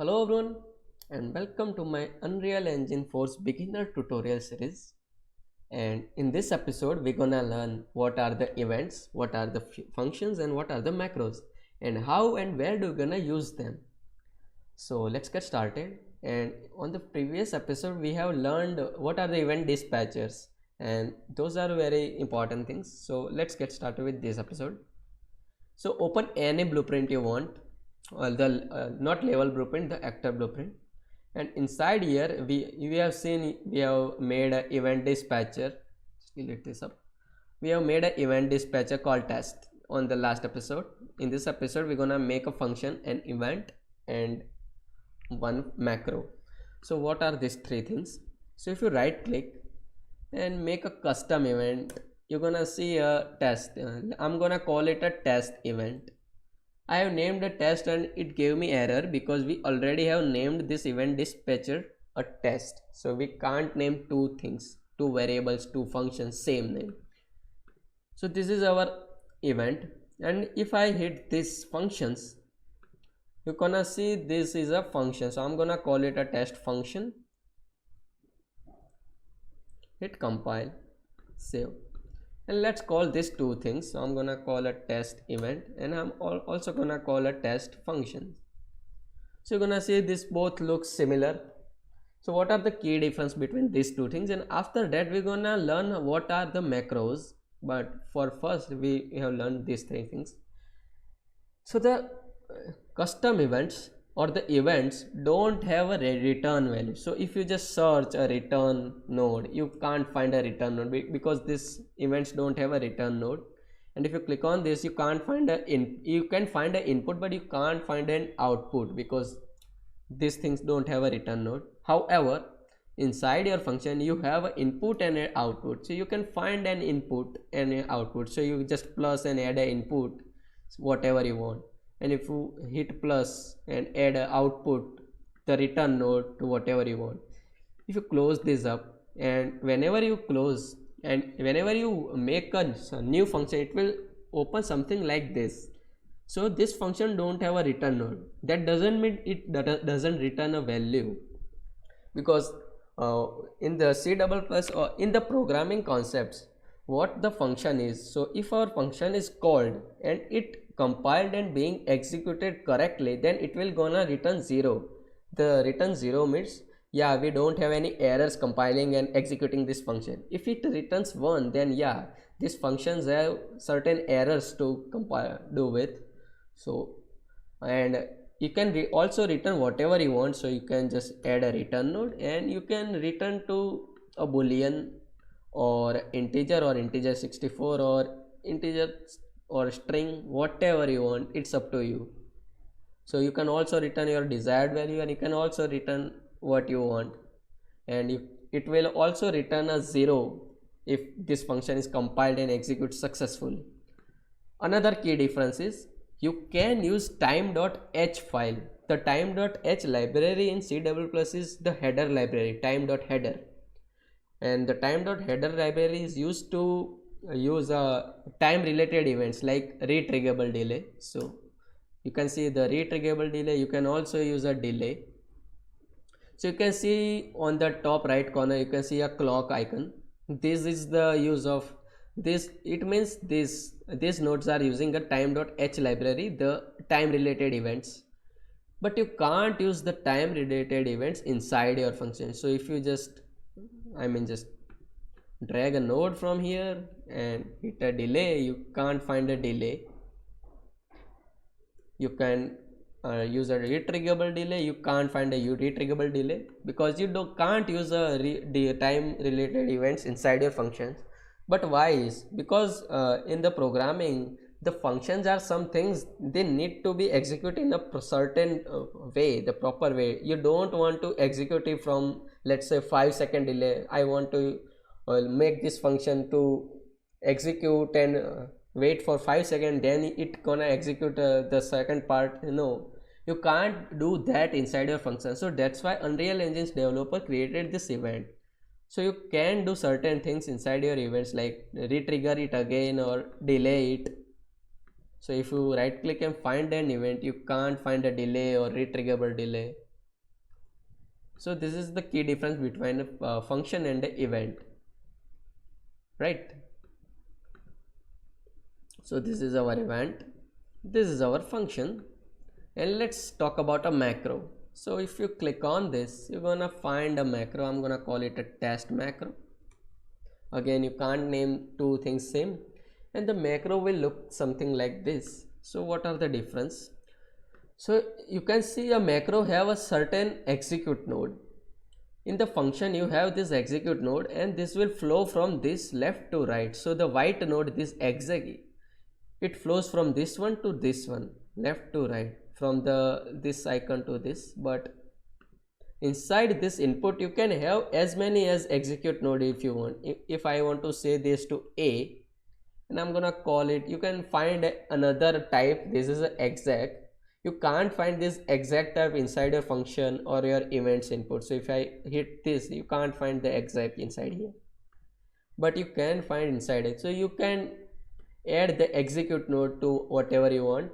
Hello everyone and welcome to my Unreal Engine 4's beginner tutorial series. And in this episode we're gonna learn what are the events, what are the functions and what are the macros and how and where do we gonna use them. So let's get started. And on the previous episode we have learned what are the event dispatchers, and those are very important things. So let's get started with this episode. So open any blueprint you want, the not level blueprint, the actor blueprint, and inside here we have seen we have made an event dispatcher. Delete this up. We have made an event dispatcher called test on the last episode. In this episode we're gonna make a function, an event and one macro. So what are these three things? So if you right click and make a custom event, you're gonna see a test. I'm gonna call it a test event. I have named a test and it gave me error because we already have named this event dispatcher a test. So we can't name two things, two variables, two functions, same name. So this is our event, and if I hit this functions, you're gonna see this is a function. So I'm gonna call it a test function. Hit compile, save, and let's call this two things. So I'm gonna call a test event and I'm also gonna call a test function. So you're gonna see this both looks similar. So what are the key difference between these two things, and after that we're gonna learn what are the macros. But for first we have learned these three things. So the custom events or the events don't have a return value. So if you just search a return node, you can't find a return node because these events don't have a return node. And if you click on this, you can't find you can find an input but you can't find an output because these things don't have a return node. However, inside your function you have an input and an output, so you can find an input and an output. So you just plus and add an input whatever you want, and if you hit plus and add an output, the return node to whatever you want. If you close this up, and whenever you close and whenever you make a new function, it will open something like this. So this function don't have a return node. That doesn't mean it doesn't return a value, because in the C++ or in the programming concepts, what the function is. So if our function is called and it compiled and being executed correctly, then it will gonna return 0. The return 0 means yeah, we don't have any errors compiling and executing this function. If it returns 1, then yeah, these functions have certain errors to compile do with. So and you can also return whatever you want. So you can just add a return node and you can return to a boolean or integer 64 or integer or string, whatever you want. It's up to you. So you can also return your desired value and you can also return what you want, and it will also return a 0 if this function is compiled and executed successfully. Another key difference is you can use time.h file. The time.h library in C++ is the header library, time.header, and the time.header library is used to use time related events like retriggable delay. So you can see the retriggable delay. You can also use a delay. So you can see on the top right corner you can see a clock icon. This is the use of this. It means these nodes are using a time.h library, the time related events, but you can't use the time related events inside your function. So if you just just drag a node from here and hit a delay, you can't find a delay. You can use a retriggable delay, you can't find a retriggable delay because you can't use the time related events inside your functions. But why is? Because in the programming, the functions are some things they need to be executed in a certain way, the proper way. You don't want to execute it from, let's say, 5-second delay. I want to make this function to execute and wait for 5 seconds, then it gonna execute the second part. No, you can't do that inside your function. So that's why Unreal Engine's developer created this event. So you can do certain things inside your events like retrigger it again or delay it. So if you right click and find an event, you can't find a delay or retriggable delay. So this is the key difference between a function and an event, right? So this is our event, this is our function, and let's talk about a macro. So if you click on this, you're gonna find a macro. I'm gonna call it a test macro. Again, you can't name two things same, and the macro will look something like this. So what are the difference? So you can see a macro have a certain execute node. In the function you have this execute node, and this will flow from this left to right. So the white node, this exec, it flows from this one to this one, left to right, from this icon to this. But inside this input you can have as many as execute node if you want. If I want to say this to A, and I'm gonna call it, you can find another type. This is an exec. You can't find this exact type inside your function or your events input. So if I hit this, you can't find the exec inside here, but you can find inside it. So you can add the execute node to whatever you want,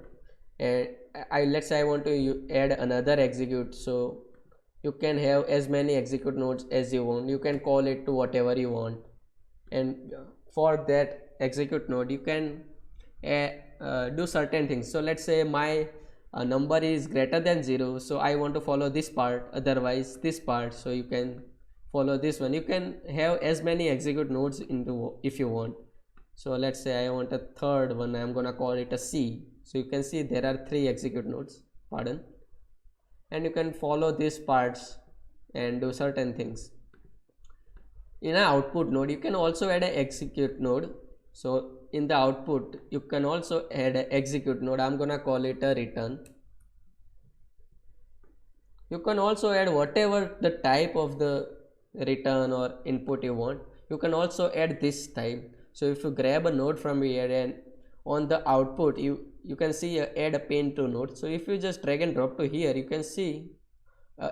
and let's say I want to add another execute. So you can have as many execute nodes as you want. You can call it to whatever you want, and for that execute node you can do certain things. So let's say my number is greater than 0, so I want to follow this part, otherwise this part. So you can follow this one. You can have as many execute nodes into if you want. So let's say I want a third one. I'm gonna call it a C. So you can see there are 3 execute nodes, pardon, and you can follow these parts and do certain things. In an output node you can also add an execute node. So in the output you can also add an execute node. I'm gonna call it a return. You can also add whatever the type of the return or input you want. You can also add this type. So if you grab a node from here, and on the output you can see add a pin to node. So if you just drag and drop to here, you can see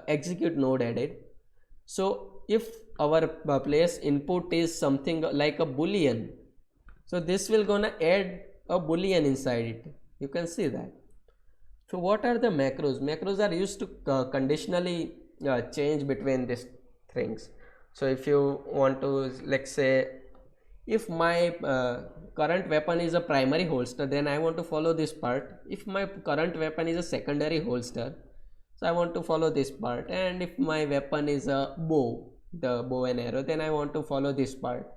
execute node added. So if our place input is something like a boolean, so this will gonna add a boolean inside it. You can see that. So what are the macros? Macros are used to conditionally change between these things. So if you want to, let's say, if my current weapon is a primary holster, then I want to follow this part. If my current weapon is a secondary holster, so I want to follow this part. And if my weapon is a bow, the bow and arrow, then I want to follow this part.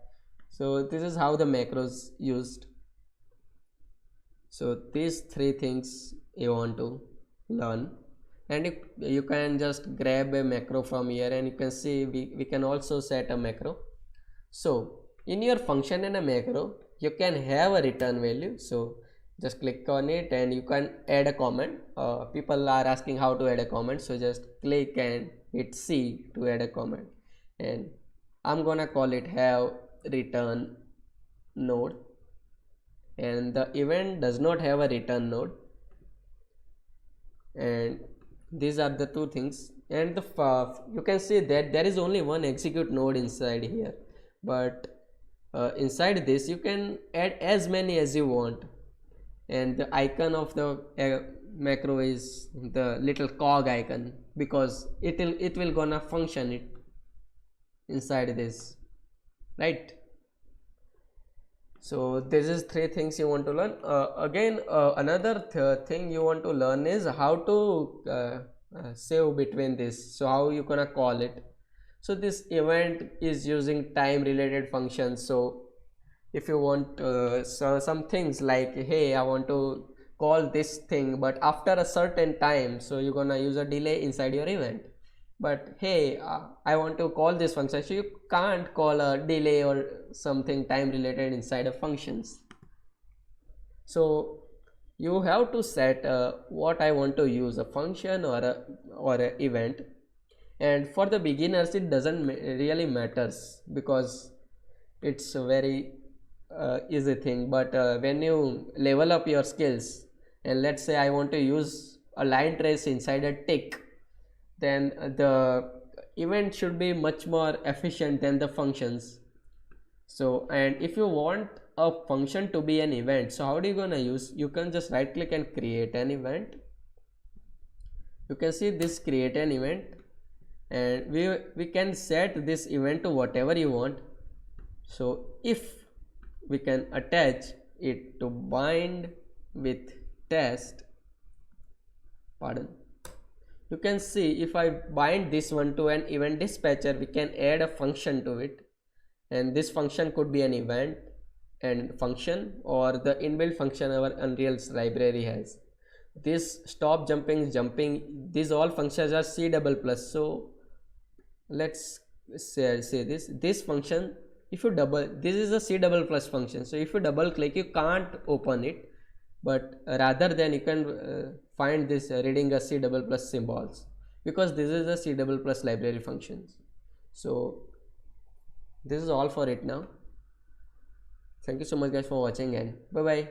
So this is how the macros used. So these 3 things you want to learn, and you can just grab a macro from here, and you can see we can also set a macro. So in your function and a macro you can have a return value. So just click on it and you can add a comment. People are asking how to add a comment, so just click and hit C to add a comment, and I'm gonna call it have return node, and the event does not have a return node. And these are the 2 things. And the you can see that there is only one execute node inside here, but inside this you can add as many as you want. And the icon of the macro is the little cog icon, because it will gonna function it inside this, right? So this is 3 things you want to learn. Again, another thing you want to learn is how to save between this. So how you gonna call it? So this event is using time related functions. So if you want some things like, hey, I want to call this thing but after a certain time, so you're gonna use a delay inside your event. But hey, I want to call this function, so you can't call a delay or something time related inside of functions. So you have to set what I want to use, a function or a event. And for the beginners it doesn't really matters, because it's a very easy thing. But when you level up your skills, and let's say I want to use a line trace inside a tick, then the event should be much more efficient than the functions. So, and if you want a function to be an event, so how do you gonna use? You can just right click and create an event. You can see this create an event, and we can set this event to whatever you want. So if we can attach it to bind with test, pardon, you can see if I bind this one to an event dispatcher, we can add a function to it, and this function could be an event and function or the inbuilt function our Unreal library has. This stop jumping, jumping, these all functions are C++. So let's say this function, if you double, this is a C++ function, so if you double click you can't open it, but rather than you can find this reading a C++ symbols, because this is a C++ library functions. So this is all for it now. Thank you so much guys for watching, and bye bye.